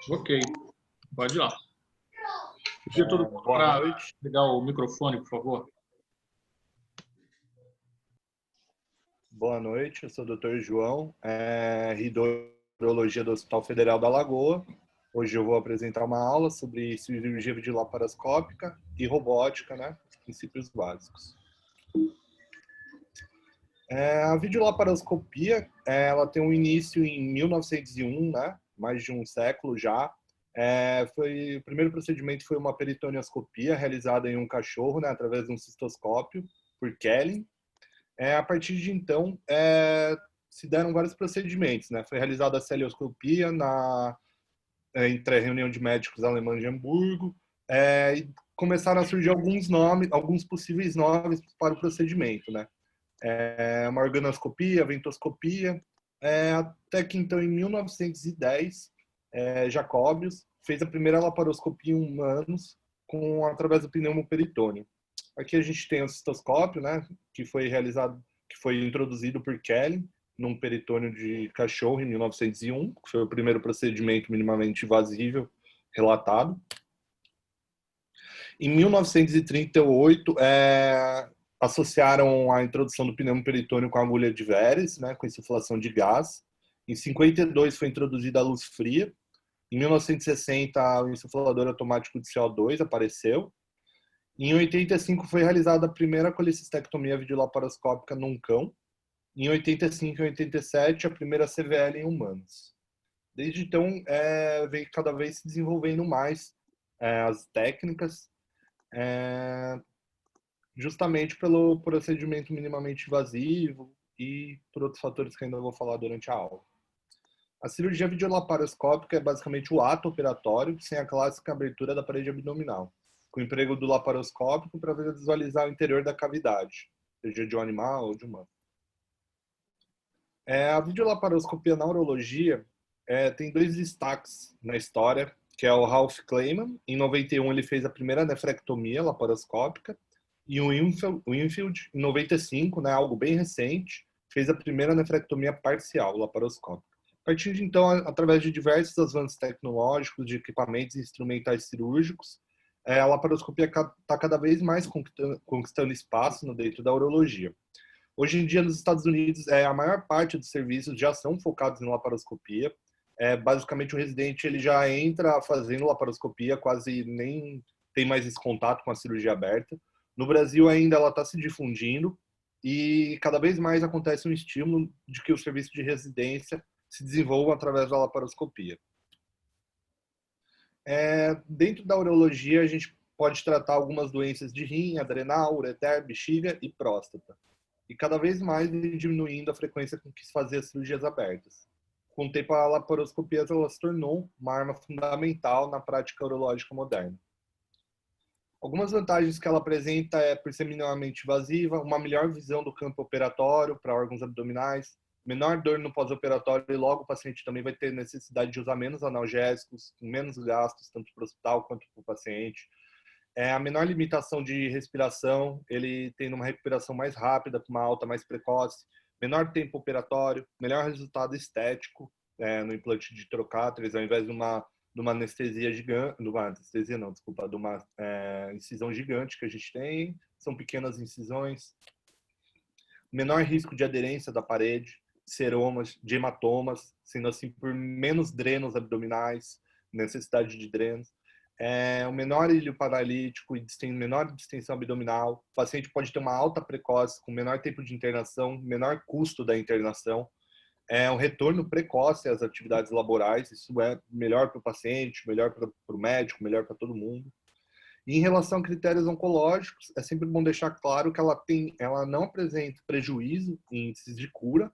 Ok, pode ir lá. Pedir todo mundo Boa para noite. ligar o microfone, por favor. Boa noite, eu sou o Dr. João, hidrologia do Hospital Federal da Lagoa. Hoje eu vou apresentar uma aula sobre cirurgia videolaparoscópica e robótica, né? Os princípios básicos. A videolaparoscopia, ela tem um início em 1901, né? Mais de um século já. O primeiro procedimento foi uma peritonioscopia realizada em um cachorro, né? Através de um cistoscópio, por Kelly. A partir de então, se deram vários procedimentos, né? Foi realizada a celioscopia entre a reunião de médicos alemães de Hamburgo, e começaram a surgir alguns nomes, alguns possíveis nomes para o procedimento, né? Uma organoscopia, ventoscopia, até que então, em 1910, Jacobius fez a primeira laparoscopia em humanos através do pneumoperitônio. Aqui a gente tem o cistoscópio, né, que foi introduzido por Kelly num peritônio de cachorro em 1901, que foi o primeiro procedimento minimamente invasível relatado. Em 1938, associaram a introdução do pneumoperitônio com a agulha de Veres, né, com insuflação de gás. Em 52 foi introduzida a luz fria. Em 1960, o insuflador automático de CO2 apareceu. Em 85 foi realizada a primeira colecistectomia videolaparoscópica num cão. Em 85 e 87, a primeira CVL em humanos. Desde então, vem cada vez se desenvolvendo mais as técnicas, justamente pelo procedimento minimamente invasivo e por outros fatores que ainda vou falar durante a aula. A cirurgia videolaparoscópica é basicamente o ato operatório sem a clássica abertura da parede abdominal, com o emprego do laparoscópico para visualizar o interior da cavidade, seja de um animal ou de humano. A videolaparoscopia na urologia tem dois destaques na história, que é o Ralph Kleiman. Em 91 ele fez a primeira nefrectomia laparoscópica, e o Winfield, em 95, né, algo bem recente, fez a primeira nefrectomia parcial laparoscópica. A partir de então, através de diversos avanços tecnológicos, de equipamentos e instrumentais cirúrgicos, a laparoscopia está cada vez mais conquistando espaço dentro da urologia. Hoje em dia, nos Estados Unidos, a maior parte dos serviços já são focados em laparoscopia. Basicamente, o residente ele já entra fazendo laparoscopia, quase nem tem mais esse contato com a cirurgia aberta. No Brasil, ainda ela está se difundindo e cada vez mais acontece um estímulo de que o serviço de residência se desenvolva através da laparoscopia. Dentro da urologia, a gente pode tratar algumas doenças de rim, adrenal, ureter, bexiga e próstata. E cada vez mais diminuindo a frequência com que se fazia cirurgias abertas. Com o tempo, a laparoscopia ela se tornou uma arma fundamental na prática urológica moderna. Algumas vantagens que ela apresenta por ser minimamente invasiva, uma melhor visão do campo operatório para órgãos abdominais, menor dor no pós-operatório e logo o paciente também vai ter necessidade de usar menos analgésicos, com menos gastos, tanto para o hospital quanto para o paciente. A menor limitação de respiração, ele tem uma recuperação mais rápida, com uma alta mais precoce, menor tempo operatório, melhor resultado estético no implante de trocáteres, ao invés de uma anestesia gigante, de uma incisão gigante que a gente tem, são pequenas incisões, menor risco de aderência da parede, seromas, de hematomas, sendo assim por menos drenos abdominais, necessidade de drenos. O menor ilho paralítico e menor distensão abdominal. O paciente pode ter uma alta precoce, com menor tempo de internação, menor custo da internação. Um retorno precoce às atividades laborais. Isso é melhor para o paciente, melhor para o médico, melhor para todo mundo. E em relação a critérios oncológicos, é sempre bom deixar claro que ela não apresenta prejuízo em índices de cura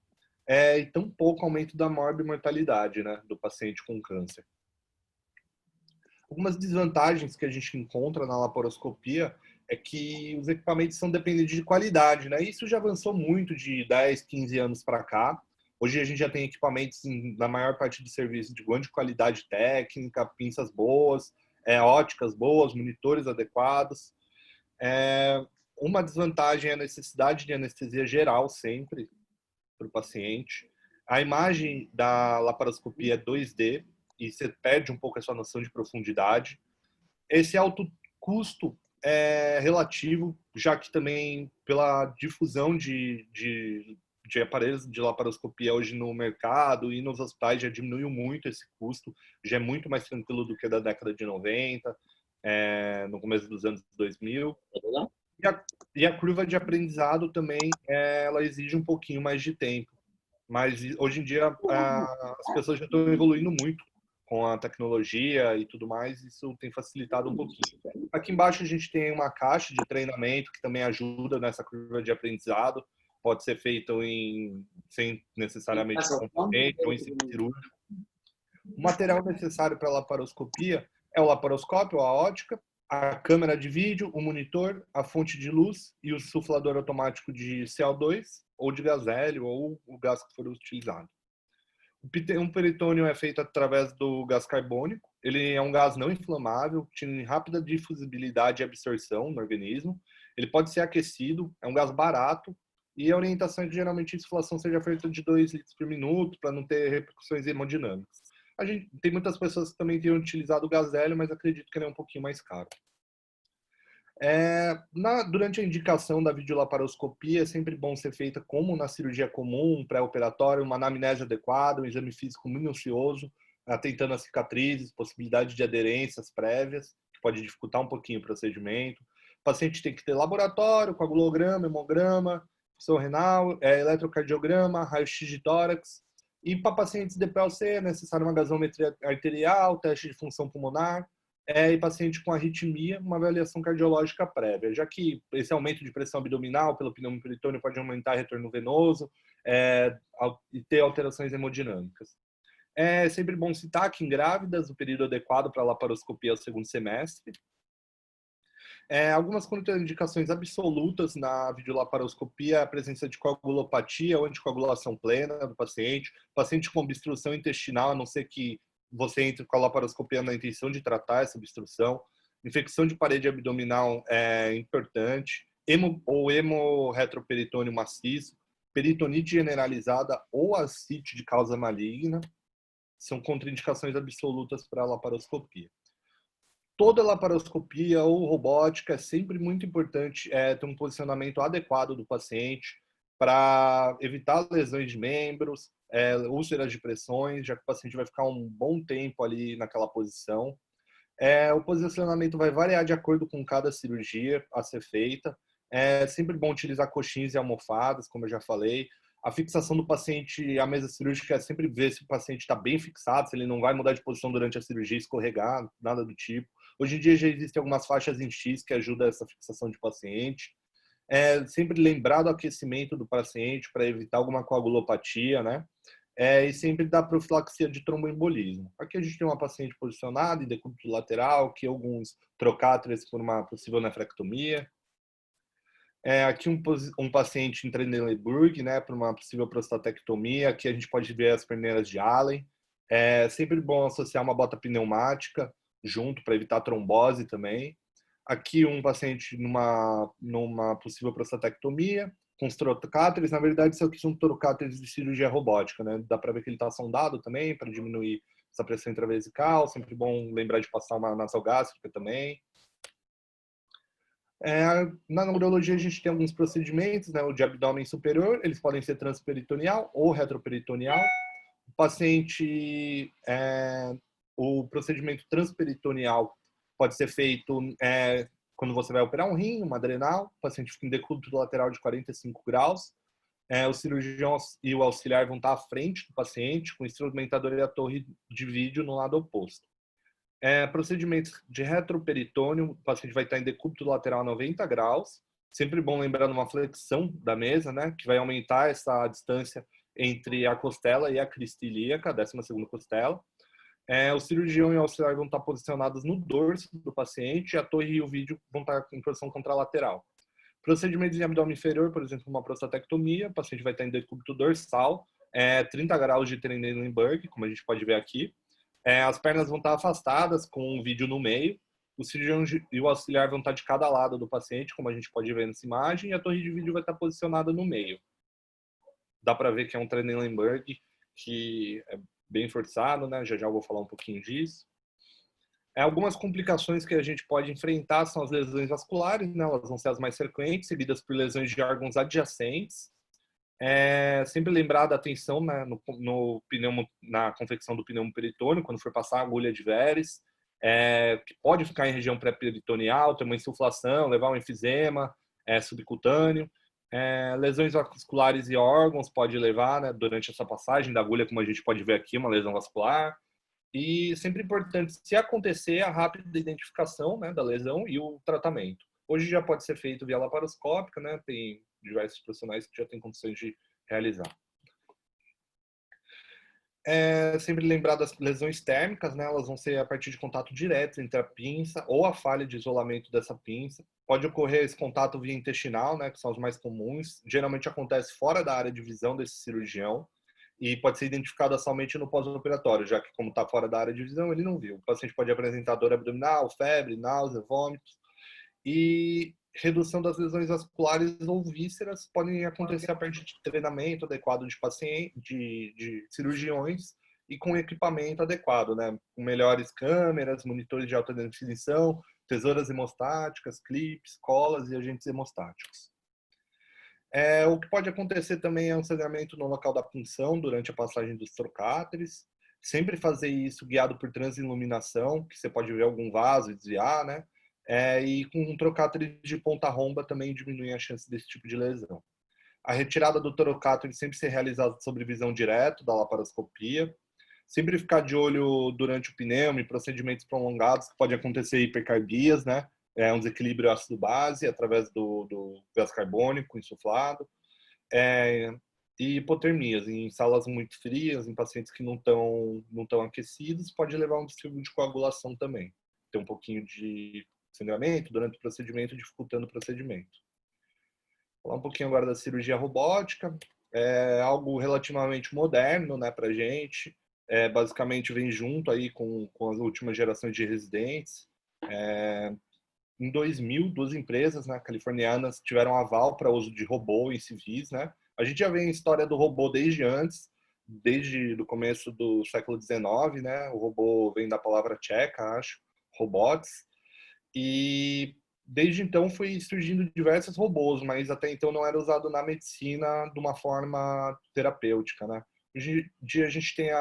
e tão pouco aumento da morbimortalidade, né, do paciente com câncer. Algumas desvantagens que a gente encontra na laparoscopia é que os equipamentos são dependentes de qualidade, né? Isso já avançou muito de 10, 15 anos para cá. Hoje a gente já tem equipamentos na maior parte do serviço de grande qualidade técnica, pinças boas, óticas boas, monitores adequados. Uma desvantagem é a necessidade de anestesia geral sempre para o paciente. A imagem da laparoscopia é 2D, e você perde um pouco a sua noção de profundidade. Esse alto custo é relativo, já que também pela difusão de aparelhos de laparoscopia hoje no mercado e nos hospitais já diminuiu muito esse custo, já é muito mais tranquilo do que da década de 90, no começo dos anos 2000. E a curva de aprendizado também, ela exige um pouquinho mais de tempo. Mas hoje em dia as pessoas já estão evoluindo muito com a tecnologia e tudo mais, isso tem facilitado um pouquinho. Aqui embaixo a gente tem uma caixa de treinamento que também ajuda nessa curva de aprendizado. Pode ser feito sem necessariamente com paciente ou em centro cirúrgico. O material necessário para a laparoscopia é o laparoscópio, a ótica, a câmera de vídeo, o monitor, a fonte de luz e o suflador automático de CO2 ou de gás hélio ou o gás que for utilizado. Um peritônio é feito através do gás carbônico. Ele é um gás não inflamável, tem rápida difusibilidade e absorção no organismo. Ele pode ser aquecido, é um gás barato e a orientação é que geralmente a insuflação seja feita de 2 litros por minuto para não ter repercussões hemodinâmicas. Tem muitas pessoas que também têm utilizado o gás hélio, mas acredito que ele é um pouquinho mais caro. Durante a indicação da videolaparoscopia, é sempre bom ser feita como na cirurgia comum, pré-operatório, uma anamnese adequada, um exame físico minucioso, atentando às cicatrizes, possibilidade de aderências prévias, que pode dificultar um pouquinho o procedimento. O paciente tem que ter laboratório, coagulograma, hemograma, função renal, eletrocardiograma, raio-x de tórax. E para pacientes de PLC é necessário uma gasometria arterial, teste de função pulmonar, e paciente com arritmia, uma avaliação cardiológica prévia, já que esse aumento de pressão abdominal pelo pneumo peritônio pode aumentar retorno venoso e ter alterações hemodinâmicas. É sempre bom citar que em grávidas o período adequado para a laparoscopia é o segundo semestre. Algumas contraindicações absolutas na videolaparoscopia é a presença de coagulopatia ou anticoagulação plena do paciente, paciente com obstrução intestinal, a não ser que você entre com a laparoscopia na intenção de tratar essa obstrução, infecção de parede abdominal é importante, hemorretroperitônio maciço, peritonite generalizada ou ascite de causa maligna, são contraindicações absolutas para a laparoscopia. Toda laparoscopia ou robótica é sempre muito importante ter um posicionamento adequado do paciente para evitar lesões de membros, úlceras de pressões, já que o paciente vai ficar um bom tempo ali naquela posição. O posicionamento vai variar de acordo com cada cirurgia a ser feita. É sempre bom utilizar coxins e almofadas, como eu já falei. A fixação do paciente à mesa cirúrgica é sempre ver se o paciente está bem fixado, se ele não vai mudar de posição durante a cirurgia, escorregar, nada do tipo. Hoje em dia já existem algumas faixas em X que ajudam essa fixação de paciente. Sempre lembrar do aquecimento do paciente para evitar alguma coagulopatia, né? E sempre dar profilaxia de tromboembolismo. Aqui a gente tem uma paciente posicionada em decúbito lateral, que alguns trocáteres por uma possível nefrectomia. Aqui um paciente em Trendelenburg, né, para uma possível prostatectomia. Aqui a gente pode ver as perneiras de Allen. É sempre bom associar uma bota pneumática junto para evitar trombose também. Aqui um paciente numa possível prostatectomia, com os trocáteres. Na verdade, isso aqui são trocáteres de cirurgia robótica, né? Dá para ver que ele está sondado também para diminuir essa pressão intravesical. Sempre bom lembrar de passar uma nasogástrica também. Na neurologia a gente tem alguns procedimentos, né? O de abdômen superior, eles podem ser transperitoneal ou retroperitoneal. O paciente, o procedimento transperitoneal pode ser feito quando você vai operar um rim, uma adrenal, o paciente fica em decúbito lateral de 45 graus. O cirurgião e o auxiliar vão estar à frente do paciente, com o instrumentador e a torre de vídeo no lado oposto. Procedimentos de retroperitônio, o paciente vai estar em decúbito lateral a 90 graus. Sempre bom lembrar uma flexão da mesa, né, que vai aumentar essa distância entre a costela e a crista ilíaca, a 12ª costela. O cirurgião e o auxiliar vão estar posicionados no dorso do paciente e a torre e o vídeo vão estar em posição contralateral. Procedimentos em abdômen inferior, por exemplo, uma prostatectomia, o paciente vai estar em decúbito dorsal, 30 graus de Trendelenburg, como a gente pode ver aqui. As pernas vão estar afastadas, com o vídeo no meio. O cirurgião e o auxiliar vão estar de cada lado do paciente, como a gente pode ver nessa imagem, e a torre de vídeo vai estar posicionada no meio. Dá para ver que é um Trendelenburg, que bem forçado, né? Já já eu vou falar um pouquinho disso. Algumas complicações que a gente pode enfrentar são as lesões vasculares, né? Elas vão ser as mais frequentes, seguidas por lesões de órgãos adjacentes. Sempre lembrar da atenção, né, no pneumo, na confecção do pneumo peritônio, quando for passar a agulha de Veres, que pode ficar em região pré-peritoneal, ter uma insuflação, levar um enfisema subcutâneo. Lesões vasculares e órgãos pode levar, né, durante essa passagem da agulha, como a gente pode ver aqui, uma lesão vascular. E sempre importante, se acontecer, a rápida identificação, né, da lesão e o tratamento. Hoje já pode ser feito via laparoscópica, né? Tem diversos profissionais que já têm condições de realizar. Sempre lembrar das lesões térmicas, né? Elas vão ser a partir de contato direto entre a pinça ou a falha de isolamento dessa pinça. Pode ocorrer esse contato via intestinal, né? Que são os mais comuns. Geralmente acontece fora da área de visão desse cirurgião e pode ser identificada somente no pós-operatório, já que como está fora da área de visão, ele não viu. O paciente pode apresentar dor abdominal, febre, náusea, vômitos. E redução das lesões vasculares ou vísceras podem acontecer a partir de treinamento adequado de pacientes, de cirurgiões e com equipamento adequado, né? Com melhores câmeras, monitores de alta definição, tesouras hemostáticas, clipes, colas e agentes hemostáticos. O que pode acontecer também é um sangramento no local da punção durante a passagem dos trocáteres. Sempre fazer isso guiado por transiluminação, que você pode ver algum vaso e desviar, né? E com um trocáter de ponta-romba também diminui a chance desse tipo de lesão. A retirada do trocáter sempre ser realizada sob visão direto da laparoscopia. Sempre ficar de olho durante o pneumo e procedimentos prolongados, que pode acontecer hipercardias, né? Um desequilíbrio ácido-base através do gás carbônico insuflado. E hipotermias em salas muito frias, em pacientes que não estão aquecidos, pode levar a um distúrbio de coagulação também. Tem um pouquinho de sangramento durante o procedimento, dificultando o procedimento. Vou falar um pouquinho agora da cirurgia robótica. É algo relativamente moderno, né, para a gente. Basicamente vem junto aí com as últimas gerações de residentes. Em 2000, duas empresas, né, californianas tiveram aval para uso de robô em civis, né? A gente já vem a história do robô desde antes, desde o começo do século XIX, né? O robô vem da palavra tcheca, acho, robots. E desde então foi surgindo diversos robôs, mas até então não era usado na medicina de uma forma terapêutica, né? Hoje em dia a gente tem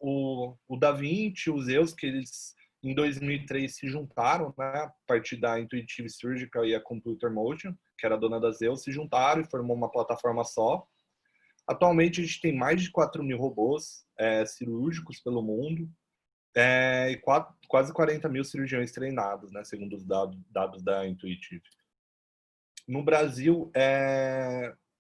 o Da Vinci, os Zeus, que eles em 2003 se juntaram, né? A partir da Intuitive Surgical e a Computer Motion, que era a dona da Zeus, se juntaram e formou uma plataforma só. Atualmente a gente tem mais de 4.000 robôs cirúrgicos pelo mundo, e quase 40.000 cirurgiões treinados, né, segundo os dados da Intuitive. No Brasil,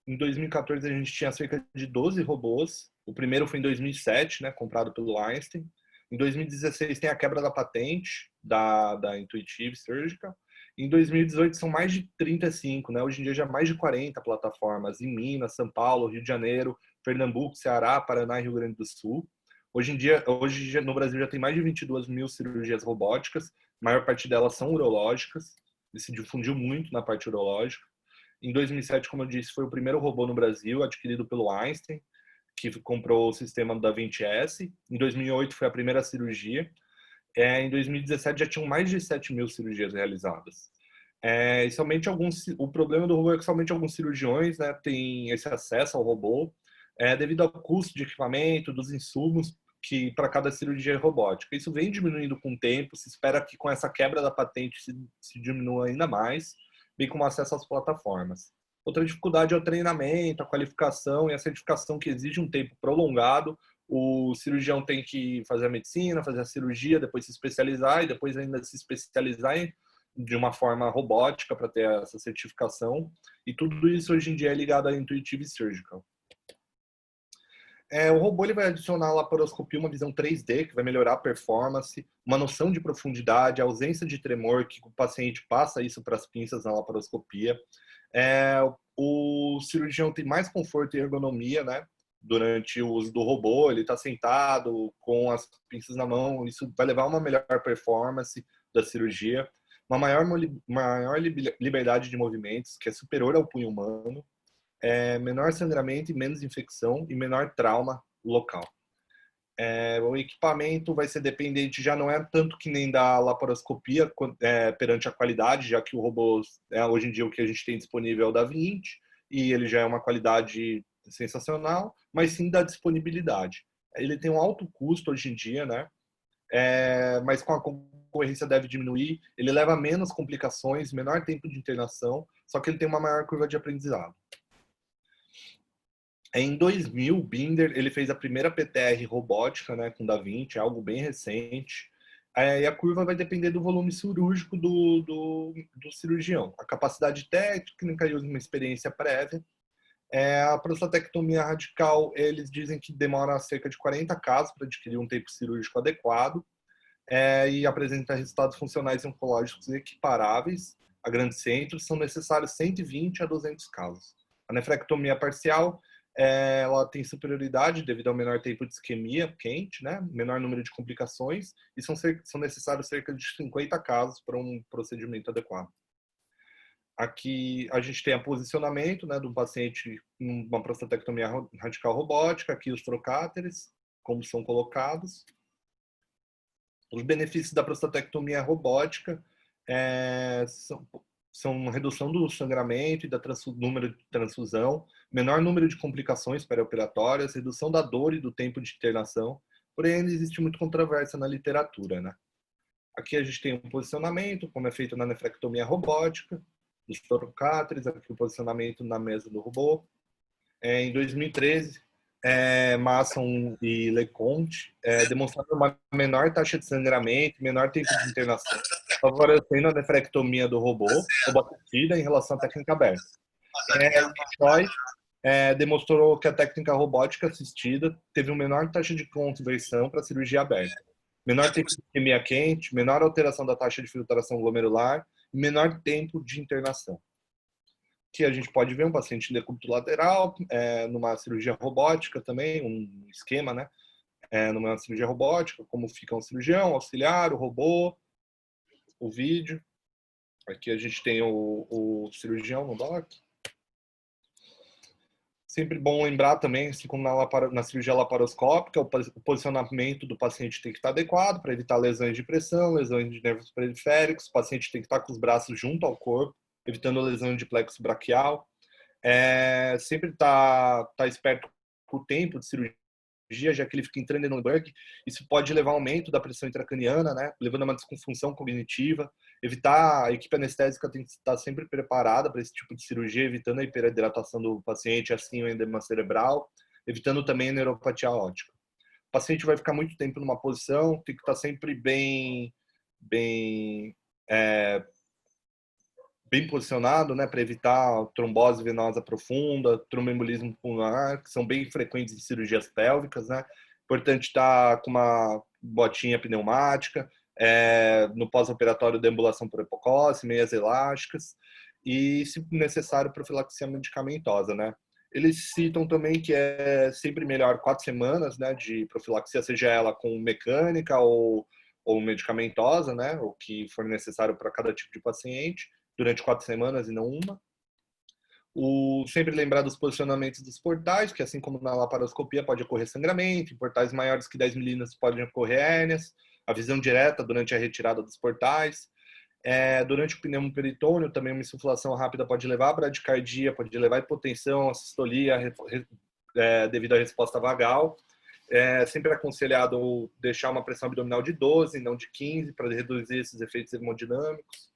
em 2014 a gente tinha cerca de 12 robôs. O primeiro foi em 2007, né, comprado pelo Einstein. Em 2016 tem a quebra da patente da Intuitive Surgical. Em 2018 são mais de 35, né? Hoje em dia já mais de 40 plataformas em Minas, São Paulo, Rio de Janeiro, Pernambuco, Ceará, Paraná e Rio Grande do Sul. Hoje no Brasil já tem mais de 22.000 cirurgias robóticas, a maior parte delas são urológicas, e se difundiu muito na parte urológica. Em 2007, como eu disse, foi o primeiro robô no Brasil, adquirido pelo Einstein, que comprou o sistema do Da Vinci S. Em 2008 foi a primeira cirurgia. Em 2017 já tinham mais de 7.000 cirurgias realizadas. E somente o problema do robô é que somente alguns cirurgiões, né, têm esse acesso ao robô, devido ao custo de equipamento, dos insumos que para cada cirurgia robótica. Isso vem diminuindo com o tempo, se espera que com essa quebra da patente se diminua ainda mais, bem como acesso às plataformas. Outra dificuldade é o treinamento, a qualificação e a certificação, que exige um tempo prolongado. O cirurgião tem que fazer a medicina, fazer a cirurgia, depois se especializar e depois ainda se especializar de uma forma robótica para ter essa certificação. E tudo isso hoje em dia é ligado à Intuitive Surgical. O robô ele vai adicionar à laparoscopia uma visão 3D, que vai melhorar a performance, uma noção de profundidade, a ausência de tremor, que o paciente passa isso para as pinças na laparoscopia. O cirurgião tem mais conforto e ergonomia, né? Durante o uso do robô, ele está sentado com as pinças na mão, isso vai levar a uma melhor performance da cirurgia, uma maior liberdade de movimentos, que é superior ao punho humano, menor sangramento e menos infecção e menor trauma local. O equipamento vai ser dependente, já não é tanto que nem da laparoscopia perante a qualidade, já que o robô, hoje em dia, o que a gente tem disponível é o da 20, e ele já é uma qualidade sensacional, mas sim da disponibilidade. Ele tem um alto custo hoje em dia, né? Mas com a concorrência deve diminuir, ele leva menos complicações, menor tempo de internação, só que ele tem uma maior curva de aprendizado. Em 2000, o Binder ele fez a primeira PTR robótica, né, com Da Vinci, algo bem recente. E a curva vai depender do volume cirúrgico do cirurgião, a capacidade técnica e uma experiência prévia. A prostatectomia radical, eles dizem que demora cerca de 40 casos para adquirir um tempo cirúrgico adequado, e apresenta resultados funcionais e oncológicos equiparáveis a grandes centros. São necessários 120 a 200 casos. A nefrectomia parcial, ela tem superioridade devido ao menor tempo de isquemia quente, né? Menor número de complicações, e são necessários cerca de 50 casos para um procedimento adequado. Aqui a gente tem o posicionamento, né, do paciente em uma prostatectomia radical robótica, aqui os trocáteres, como são colocados. Os benefícios da prostatectomia robótica são redução do sangramento e número de transfusão, menor número de complicações perioperatórias, redução da dor e do tempo de internação, porém ainda existe muito controvérsia na literatura, né? Aqui a gente tem um posicionamento, como é feito na nefrectomia robótica, dos trocáteres, aqui o posicionamento na mesa do robô. Em 2013, Masson e Leconte demonstraram uma menor taxa de sangramento, menor tempo de internação, favorecendo a nefrectomia do robô assistida em relação à técnica aberta. Choi demonstrou que a técnica robótica assistida teve uma menor taxa de conversão para a cirurgia aberta, menor tempo de isquemia quente, menor alteração da taxa de filtração glomerular e menor tempo de internação. Que a gente pode ver um paciente em decúbito lateral, numa cirurgia robótica também, um esquema, né? Numa cirurgia robótica, como fica um cirurgião, auxiliar, o robô, o vídeo. Aqui a gente tem o cirurgião no doc. Sempre bom lembrar também, assim como na cirurgia laparoscópica, o posicionamento do paciente tem que estar adequado para evitar lesões de pressão, lesões de nervos periféricos. O paciente tem que estar com os braços junto ao corpo, evitando lesão de plexo braquial. Sempre tá esperto com o tempo de cirurgia, já que ele fica entrando em bug. Isso pode levar ao aumento da pressão intracraniana, né, levando a uma disfunção cognitiva. A equipe anestésica tem que estar sempre preparada para esse tipo de cirurgia, evitando a hiperidratação do paciente, assim o edema cerebral, evitando também a neuropatia óptica. O paciente vai ficar muito tempo numa posição, tem que estar sempre bem posicionado, né, para evitar trombose venosa profunda, tromboembolismo pulmonar, que são bem frequentes em cirurgias pélvicas, né? Importante estar com uma botinha pneumática, no pós-operatório deambulação precoce, meias elásticas e, se necessário, profilaxia medicamentosa, né? Eles citam também que é sempre melhor 4 semanas, né, de profilaxia, seja ela com mecânica ou medicamentosa, né, o que for necessário para cada tipo de paciente, durante 4 semanas e não uma. Sempre lembrar dos posicionamentos dos portais, que assim como na laparoscopia pode ocorrer sangramento, em portais maiores que 10 milímetros podem ocorrer hérnias, a visão direta durante a retirada dos portais. Durante o pneumoperitônio, também uma insuflação rápida pode levar a bradicardia, pode levar a hipotensão, a sistolia, devido à resposta vagal. Sempre aconselhado deixar uma pressão abdominal de 12, não de 15, para reduzir esses efeitos hemodinâmicos.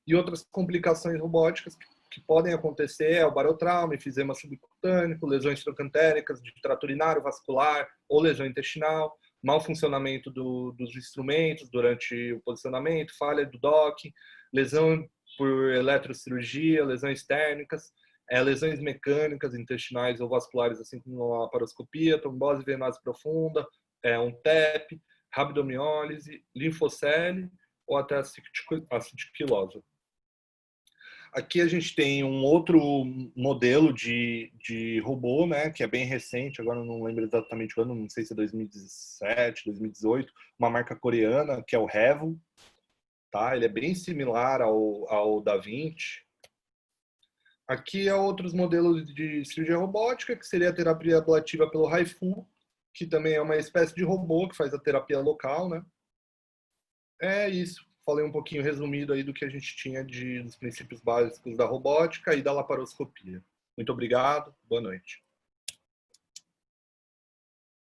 E outras complicações robóticas que podem acontecer é o barotrauma, enfisema subcutâneo, lesões troncantéricas de trato urinário, vascular ou lesão intestinal, mau funcionamento dos instrumentos durante o posicionamento, falha do DOC, lesão por eletrocirurgia, lesões térmicas, lesões mecânicas, intestinais ou vasculares, assim como a laparoscopia, trombose venosa profunda, um TEP, rabdomiólise, linfocele ou até a acidiquilose. Aqui a gente tem um outro modelo de robô, né, que é bem recente, agora não lembro exatamente o ano, não sei se é 2017, 2018, uma marca coreana, que é o Revo, tá? Ele é bem similar ao Da Vinci. Aqui é outros modelos de cirurgia robótica, que seria a terapia ablativa pelo HIFU, que também é uma espécie de robô que faz a terapia local, né? É isso. Falei um pouquinho resumido aí do que a gente tinha dos princípios básicos da robótica e da laparoscopia. Muito obrigado, boa noite.